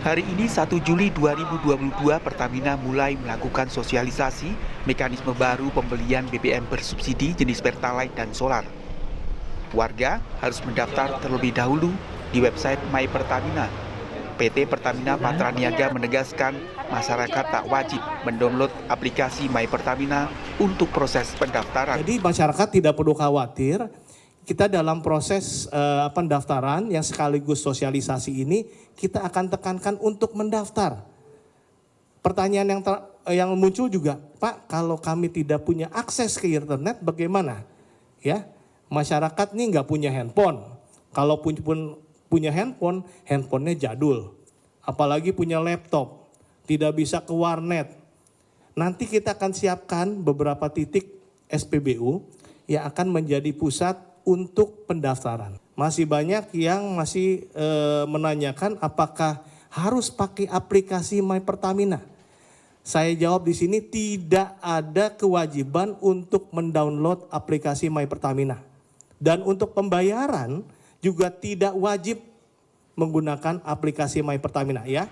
Hari ini 1 Juli 2022 Pertamina mulai melakukan sosialisasi mekanisme baru pembelian BBM bersubsidi jenis Pertalite dan solar. Warga harus mendaftar terlebih dahulu di website My Pertamina. PT Pertamina Patraniaga menegaskan masyarakat tak wajib mendownload aplikasi My Pertamina untuk proses pendaftaran. Jadi masyarakat tidak perlu khawatir. Kita dalam proses pendaftaran yang sekaligus sosialisasi ini, kita akan tekankan untuk mendaftar. Pertanyaan yang muncul juga, Pak, kalau kami tidak punya akses ke internet, bagaimana? Ya, masyarakat ini nggak punya handphone. Kalau pun punya handphone, handphonenya jadul. Apalagi punya laptop, tidak bisa ke warnet. Nanti kita akan siapkan beberapa titik SPBU yang akan menjadi pusat untuk pendaftaran. Masih banyak yang masih menanyakan apakah harus pakai aplikasi My Pertamina. Saya jawab di sini tidak ada kewajiban untuk mendownload aplikasi My Pertamina. Dan untuk pembayaran juga tidak wajib menggunakan aplikasi My Pertamina ya.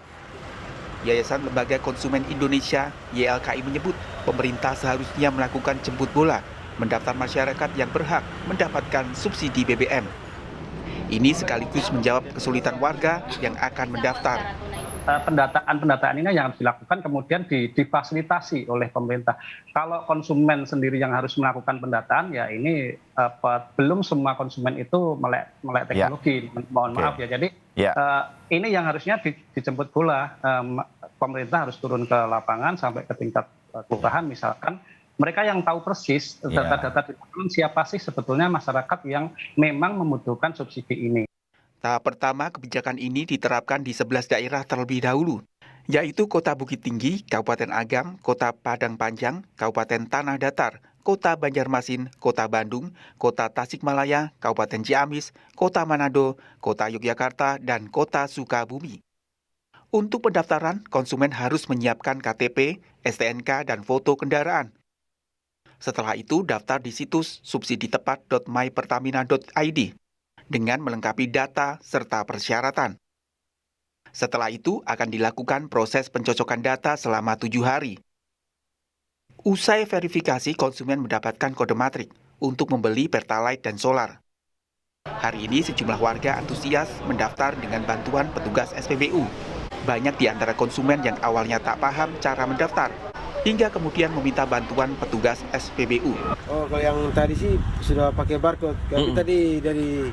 Yayasan Lembaga Konsumen Indonesia YLKI menyebut pemerintah seharusnya melakukan jemput bola mendaftar masyarakat yang berhak mendapatkan subsidi BBM. Ini sekaligus menjawab kesulitan warga yang akan mendaftar. Pendataan ini yang harus dilakukan kemudian difasilitasi oleh pemerintah. Kalau konsumen sendiri yang harus melakukan pendataan, ya ini belum semua konsumen itu melek teknologi. Mohon maaf ya. Jadi ini yang harusnya dijemput bola. Pemerintah harus turun ke lapangan sampai ke tingkat kelurahan misalkan. Mereka yang tahu persis data-data siapa sih sebetulnya masyarakat yang memang membutuhkan subsidi ini. Tahap pertama kebijakan ini diterapkan di 11 daerah terlebih dahulu, yaitu Kota Bukit Tinggi, Kabupaten Agam, Kota Padang Panjang, Kabupaten Tanah Datar, Kota Banjarmasin, Kota Bandung, Kota Tasikmalaya, Kabupaten Ciamis, Kota Manado, Kota Yogyakarta, dan Kota Sukabumi. Untuk pendaftaran, konsumen harus menyiapkan KTP, STNK, dan foto kendaraan. Setelah itu, daftar di situs subsiditepat.mypertamina.id dengan melengkapi data serta persyaratan. Setelah itu, akan dilakukan proses pencocokan data selama 7 hari. Usai verifikasi, konsumen mendapatkan kode matrik untuk membeli Pertalite dan solar. Hari ini, sejumlah warga antusias mendaftar dengan bantuan petugas SPBU. Banyak di antara konsumen yang awalnya tak paham cara mendaftar, hingga kemudian meminta bantuan petugas SPBU. Oh, kalau yang tadi sih sudah pakai barcode. Tapi tadi dari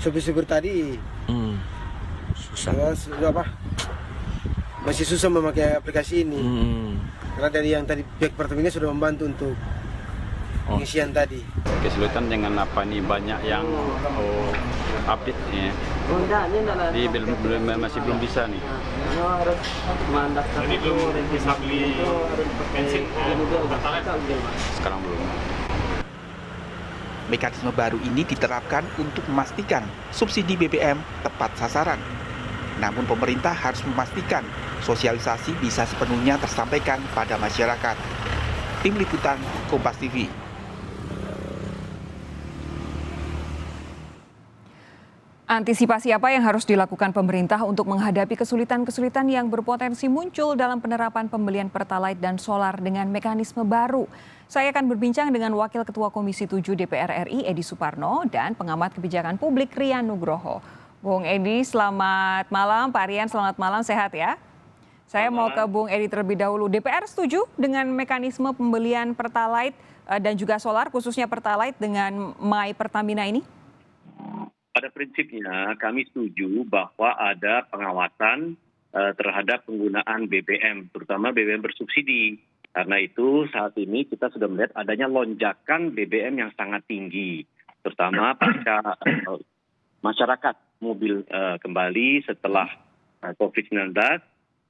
supir-supir tadi susah. Sudah apa? Masih susah memakai aplikasi ini. Karena dari yang tadi pihak Pertamina sudah membantu untuk pengisian tadi. Kesulitan dengan apa nih banyak yang update nih. Jadi masih belum bisa nih. Jadi belum bisa beli bensin Sekarang belum. Mekanisme baru ini diterapkan untuk memastikan subsidi BBM tepat sasaran. Namun pemerintah harus memastikan sosialisasi bisa sepenuhnya tersampaikan pada masyarakat. Tim Liputan Kompas TV. Antisipasi apa yang harus dilakukan pemerintah untuk menghadapi kesulitan-kesulitan yang berpotensi muncul dalam penerapan pembelian Pertalite dan solar dengan mekanisme baru? Saya akan berbincang dengan Wakil Ketua Komisi 7 DPR RI Edi Suparno dan pengamat kebijakan publik Rian Nugroho. Bung Edi, selamat malam. Pak Rian, selamat malam. Sehat ya? Saya mau ke Bung Edi terlebih dahulu. DPR setuju dengan mekanisme pembelian Pertalite dan juga solar, khususnya Pertalite dengan My Pertamina ini? Pada prinsipnya kami setuju bahwa ada pengawasan terhadap penggunaan BBM, terutama BBM bersubsidi. Karena itu saat ini kita sudah melihat adanya lonjakan BBM yang sangat tinggi, terutama pasca masyarakat mobil kembali setelah COVID-19.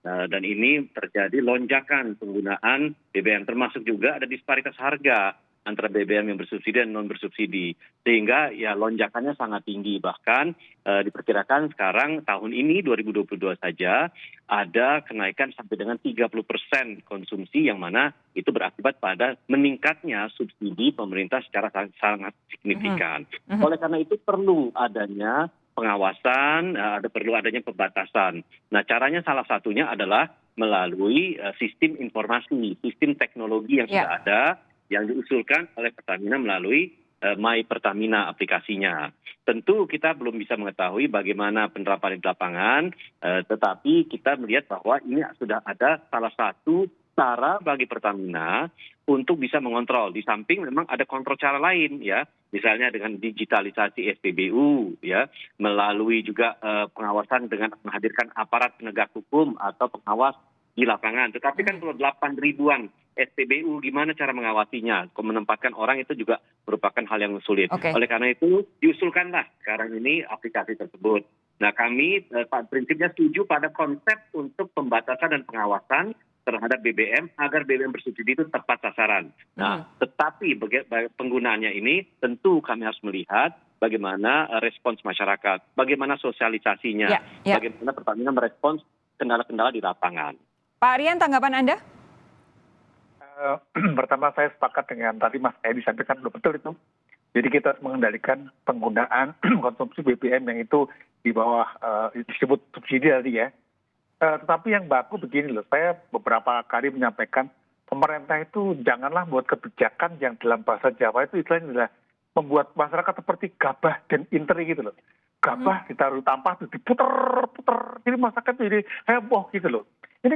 Dan ini terjadi lonjakan penggunaan BBM, termasuk juga ada disparitas harga antara BBM yang bersubsidi dan non bersubsidi, sehingga ya lonjakannya sangat tinggi. Bahkan diperkirakan sekarang tahun ini 2022 saja ada kenaikan sampai dengan 30% konsumsi, yang mana itu berakibat pada meningkatnya subsidi pemerintah secara sangat signifikan. Oleh karena itu perlu adanya pengawasan, perlu adanya pembatasan. Nah, caranya salah satunya adalah melalui sistem informasi, sistem teknologi yang sudah ada, yang diusulkan oleh Pertamina melalui My Pertamina aplikasinya. Tentu kita belum bisa mengetahui bagaimana penerapan di lapangan, tetapi kita melihat bahwa ini sudah ada salah satu cara bagi Pertamina untuk bisa mengontrol. Di samping memang ada kontrol cara lain ya, misalnya dengan digitalisasi SPBU ya, melalui juga pengawasan dengan menghadirkan aparat penegak hukum atau pengawas di lapangan. Tetapi kan kalau 8 ribuan SPBU, gimana cara mengawasinya? Menempatkan orang itu juga merupakan hal yang sulit. Oleh karena itu, diusulkanlah sekarang ini aplikasi tersebut. Nah, kami prinsipnya setuju pada konsep untuk pembatasan dan pengawasan terhadap BBM agar BBM bersubsidi itu tepat sasaran. Nah, tetapi penggunaannya ini tentu kami harus melihat bagaimana respons masyarakat, bagaimana sosialisasinya, bagaimana Pertamina merespons kendala-kendala di lapangan. Pak Aryan, tanggapan Anda? Pertama saya sepakat dengan tadi Mas Edi sampaikan betul itu. Jadi kita harus mengendalikan penggunaan konsumsi BBM yang itu di bawah disebut subsidi tadi ya. Tetapi yang baku begini loh, saya beberapa kali menyampaikan pemerintah itu janganlah buat kebijakan yang dalam bahasa Jawa itu istilahnya adalah membuat masyarakat seperti gabah dan interi gitu loh. Gabah ditaruh tampah itu diputer-puter, jadi masyarakat jadi heboh gitu loh. Ini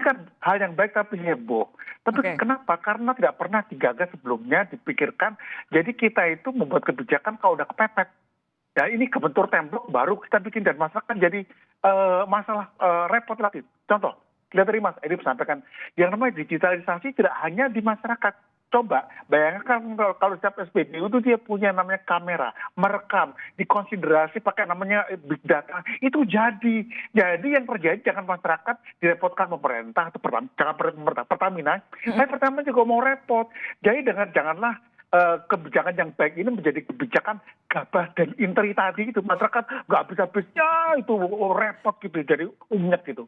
kan hal yang baik tapi heboh. Tapi kenapa? Karena tidak pernah digagas sebelumnya, dipikirkan. Jadi kita itu membuat kebijakan kalau udah kepepet. Ya ini kebentur tembok baru kita bikin dan masyarakat jadi masalah repot lagi. Contoh, lihat tadi Mas Edi sampaikan, yang namanya digitalisasi tidak hanya di masyarakat. Coba bayangkan kalau setiap SPBU itu dia punya namanya kamera, merekam, dikonsiderasi pakai namanya big data, itu jadi yang terjadi jangan masyarakat direpotkan pemerintah atau jangan pemerintah Pertamina, tapi Pertamina juga mau repot. Jadi janganlah kebijakan yang baik ini menjadi kebijakan gabah dan interi tadi itu, masyarakat nggak habis-habisnya itu repot gitu, jadi unyek gitu.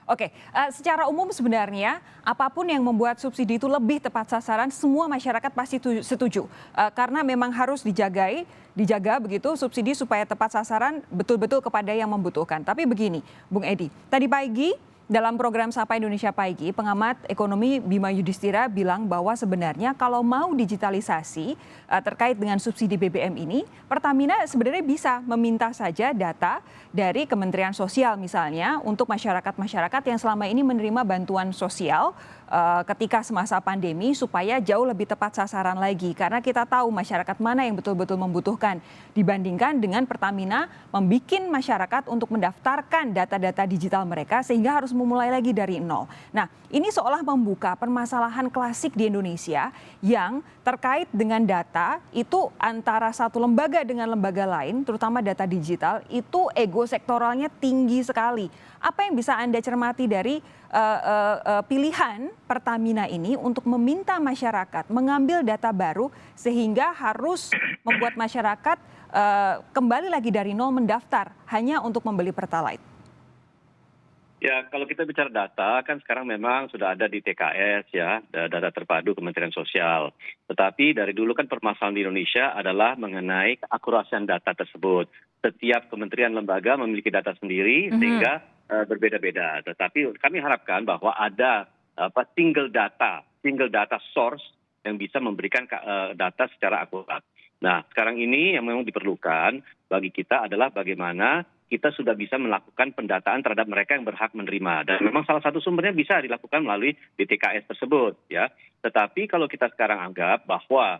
Oke, secara umum sebenarnya apapun yang membuat subsidi itu lebih tepat sasaran, semua masyarakat pasti setuju. Karena memang harus dijaga begitu subsidi supaya tepat sasaran betul-betul kepada yang membutuhkan. Tapi begini, Bung Edi, tadi pagi dalam program Sapa Indonesia Pagi, pengamat ekonomi Bima Yudhistira bilang bahwa sebenarnya kalau mau digitalisasi terkait dengan subsidi BBM ini, Pertamina sebenarnya bisa meminta saja data dari Kementerian Sosial misalnya untuk masyarakat-masyarakat yang selama ini menerima bantuan sosial ketika semasa pandemi supaya jauh lebih tepat sasaran lagi. Karena kita tahu masyarakat mana yang betul-betul membutuhkan dibandingkan dengan Pertamina membikin masyarakat untuk mendaftarkan data-data digital mereka sehingga harus memulai lagi dari nol. Nah, ini seolah membuka permasalahan klasik di Indonesia yang terkait dengan data itu antara satu lembaga dengan lembaga lain, terutama data digital, itu ego sektoralnya tinggi sekali. Apa yang bisa Anda cermati dari pilihan Pertamina ini untuk meminta masyarakat mengambil data baru sehingga harus membuat masyarakat kembali lagi dari nol mendaftar hanya untuk membeli Pertalite? Ya, kalau kita bicara data, kan sekarang memang sudah ada di TKS ya, data terpadu Kementerian Sosial. Tetapi dari dulu kan permasalahan di Indonesia adalah mengenai keakurasian data tersebut. Setiap kementerian lembaga memiliki data sendiri sehingga berbeda-beda. Tetapi kami harapkan bahwa ada single data source yang bisa memberikan data secara akurat. Nah, sekarang ini yang memang diperlukan bagi kita adalah bagaimana kita sudah bisa melakukan pendataan terhadap mereka yang berhak menerima. Dan memang salah satu sumbernya bisa dilakukan melalui DTKS tersebut, ya. Tetapi kalau kita sekarang anggap bahwa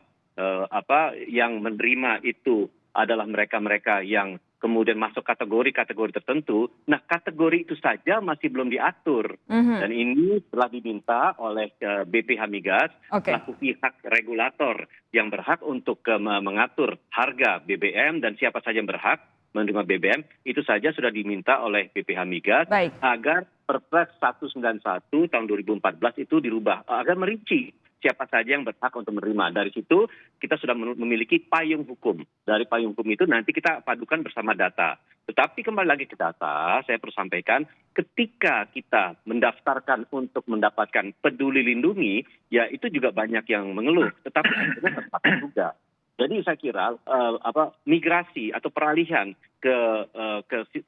yang menerima itu adalah mereka-mereka yang kemudian masuk kategori-kategori tertentu, nah kategori itu saja masih belum diatur. Dan ini telah diminta oleh BPH Migas, selaku pihak regulator yang berhak untuk mengatur harga BBM dan siapa saja yang berhak menerima BBM, itu saja sudah diminta oleh BPH Migas agar Perpres 191 tahun 2014 itu dirubah, agar merinci siapa saja yang berhak untuk menerima. Dari situ kita sudah memiliki payung hukum. Dari payung hukum itu nanti kita padukan bersama data. Tetapi kembali lagi ke data, saya perlu sampaikan, ketika kita mendaftarkan untuk mendapatkan Peduli Lindungi, ya itu juga banyak yang mengeluh. Tetapi akhirnya terpakai juga. Jadi saya kira migrasi atau peralihan ke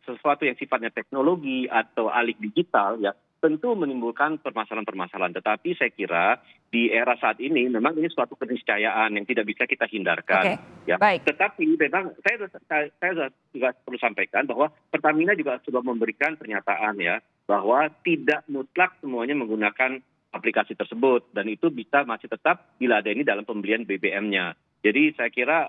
sesuatu yang sifatnya teknologi atau alih digital ya tentu menimbulkan permasalahan-permasalahan. Tetapi saya kira di era saat ini memang ini suatu keniscayaan yang tidak bisa kita hindarkan. Ya. Baik. Tetapi memang saya juga perlu sampaikan bahwa Pertamina juga sudah memberikan pernyataan ya bahwa tidak mutlak semuanya menggunakan aplikasi tersebut dan itu bisa masih tetap diladeni dalam pembelian BBM-nya. Jadi saya kira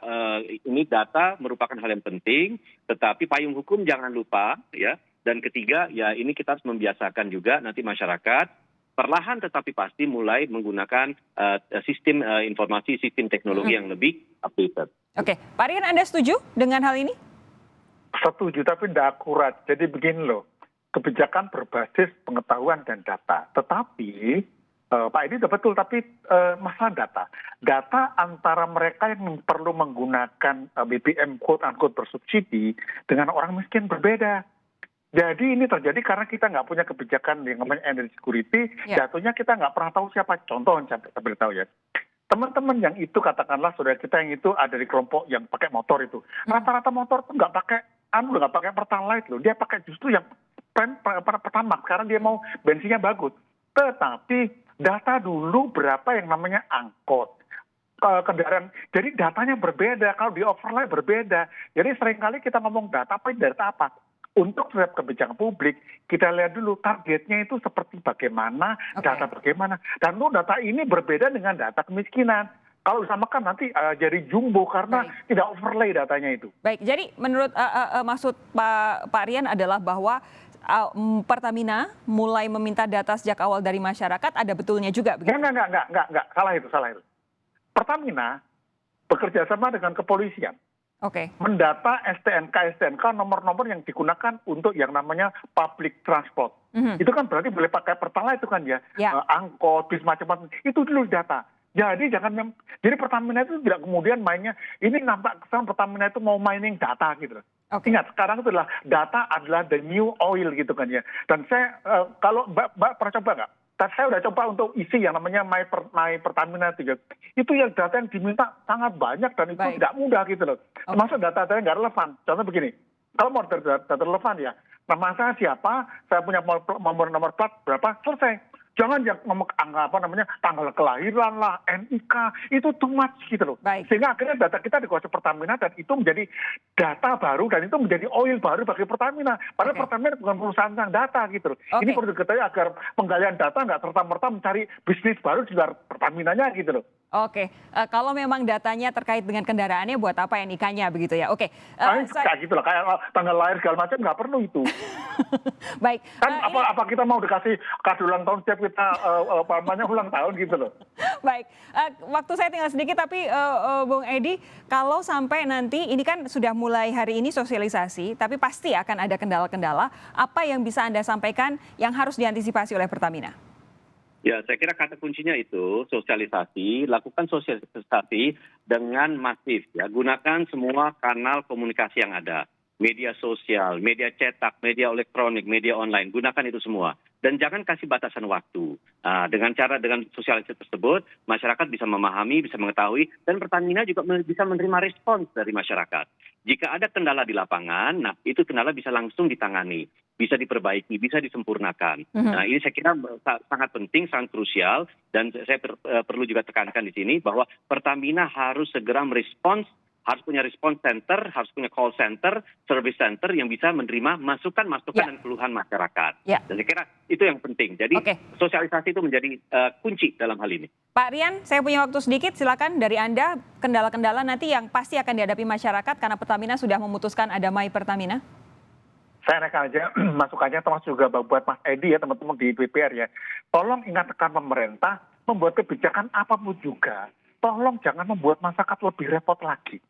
ini data merupakan hal yang penting, tetapi payung hukum jangan lupa ya. Dan ketiga, ya ini kita harus membiasakan juga nanti masyarakat perlahan tetapi pasti mulai menggunakan sistem informasi, sistem teknologi yang lebih updated. Oke, Pak Rian, Anda setuju dengan hal ini? Setuju, tapi tidak akurat. Jadi begini loh, kebijakan berbasis pengetahuan dan data. Tetapi, Pak Edi betul, tapi masalah data. Data antara mereka yang perlu menggunakan BBM quote-unquote bersubsidi dengan orang miskin berbeda. Jadi ini terjadi karena kita nggak punya kebijakan yang namanya energy security, jatuhnya kita nggak pernah tahu siapa. Contoh yang saya beritahu ya, teman-teman yang itu katakanlah saudara kita yang itu ada di kelompok yang pakai motor itu, rata-rata motor tuh nggak pakai pertalite loh, dia pakai justru yang pertamax karena dia mau bensinnya bagus. Tetapi data dulu berapa yang namanya angkot, kendaraan, jadi datanya berbeda, kalau di overlay berbeda. Jadi seringkali kita ngomong data apa? Untuk setiap kebijakan publik, kita lihat dulu targetnya itu seperti bagaimana, data bagaimana. Dan itu data ini berbeda dengan data kemiskinan. Kalau disamakan nanti jadi jumbo karena tidak overlay datanya itu. Baik, jadi menurut maksud Pak Rian adalah bahwa Pertamina mulai meminta data sejak awal dari masyarakat, ada betulnya juga begitu? Enggak. Salah itu. Pertamina bekerja sama dengan kepolisian. Mendata STNK nomor-nomor yang digunakan untuk yang namanya public transport. Itu kan berarti boleh pakai pertalite itu kan ya. Angkot, bis macam-macam. Itu dulu data. Jadi jadi Pertamina itu tidak kemudian mainnya, ini nampak kesan Pertamina itu mau mining data gitu. Ingat, sekarang itu adalah data adalah the new oil gitu kan ya. Dan saya, kalau Mbak pernah coba nggak? Saya udah coba untuk isi yang namanya My Pertamina 3. Itu yang data yang diminta sangat banyak dan itu tidak mudah gitu loh. Termasuk data-data yang nggak relevan. Contoh begini, kalau mau data relevan ya, nama saya siapa, saya punya nomor plat berapa, selesai. Jangan yang ngomong tanggal kelahiran lah, NIK, itu too much gitu loh. Sehingga akhirnya data kita dikuasai Pertamina dan itu menjadi data baru dan itu menjadi oil baru bagi Pertamina. Padahal Pertamina bukan perusahaan yang data gitu loh. Ini perlu diketahui agar penggalian data nggak serta-merta mencari bisnis baru di luar Pertaminanya gitu loh. Kalau memang datanya terkait dengan kendaraannya, buat apa NIK-nya begitu ya? Kayak gitu lah, kayak tanggal lahir segala macam nggak perlu itu. Baik. Kan apa kita mau dikasih kado ulang tahun setiap kita ulang tahun gitu loh. Baik, waktu saya tinggal sedikit tapi Bung Edi, kalau sampai nanti ini kan sudah mulai hari ini sosialisasi, tapi pasti akan ada kendala-kendala. Apa yang bisa Anda sampaikan yang harus diantisipasi oleh Pertamina? Ya, saya kira kata kuncinya itu sosialisasi, lakukan sosialisasi dengan masif ya, gunakan semua kanal komunikasi yang ada. Media sosial, media cetak, media elektronik, media online, gunakan itu semua. Dan jangan kasih batasan waktu. Dengan sosialisasi tersebut, masyarakat bisa memahami, bisa mengetahui, dan Pertamina juga bisa menerima respons dari masyarakat. Jika ada kendala di lapangan, nah itu kendala bisa langsung ditangani, bisa diperbaiki, bisa disempurnakan. Nah ini saya kira sangat penting, sangat krusial, dan saya perlu juga tekankan di sini bahwa Pertamina harus segera merespons, harus punya response center, harus punya call center, service center yang bisa menerima masukan-masukan dan keluhan masyarakat. Dan saya kira itu yang penting. Jadi sosialisasi itu menjadi kunci dalam hal ini. Pak Rian, saya punya waktu sedikit, silakan dari Anda kendala-kendala nanti yang pasti akan dihadapi masyarakat karena Pertamina sudah memutuskan ada My Pertamina. Saya naikkan aja masukannya termasuk juga buat Mas Edi ya, teman-teman di DPR ya. Tolong ingatkan pemerintah membuat kebijakan apapun juga. Tolong jangan membuat masyarakat lebih repot lagi.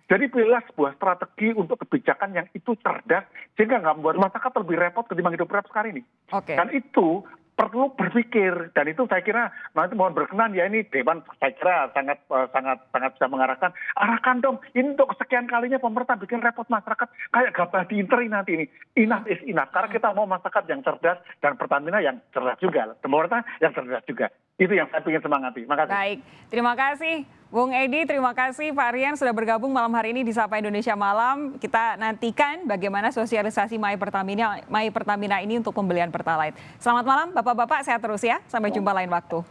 Jadi pilihlah sebuah strategi untuk kebijakan yang itu cerdas sehingga nggak membuat masyarakat lebih repot ketimbang hidup repot sekarang ini. Dan itu perlu berpikir dan itu saya kira nanti mohon berkenan ya ini Dewan saya kira sangat bisa mengarahkan. Arahkan dong ini untuk kesekian kalinya pemerintah bikin repot masyarakat kayak gabah diinteri nanti ini. Enough is enough karena kita mau masyarakat yang cerdas dan Pertamina yang cerdas juga. Pemerintah yang cerdas juga. Itu yang saya ingin semangati. Makasih. Baik, terima kasih Bung Edi, terima kasih Pak Rian sudah bergabung malam hari ini di Sapa Indonesia Malam. Kita nantikan bagaimana sosialisasi My Pertamina ini untuk pembelian Pertalite. Selamat malam Bapak-Bapak, sehat terus ya. Sampai jumpa lain waktu.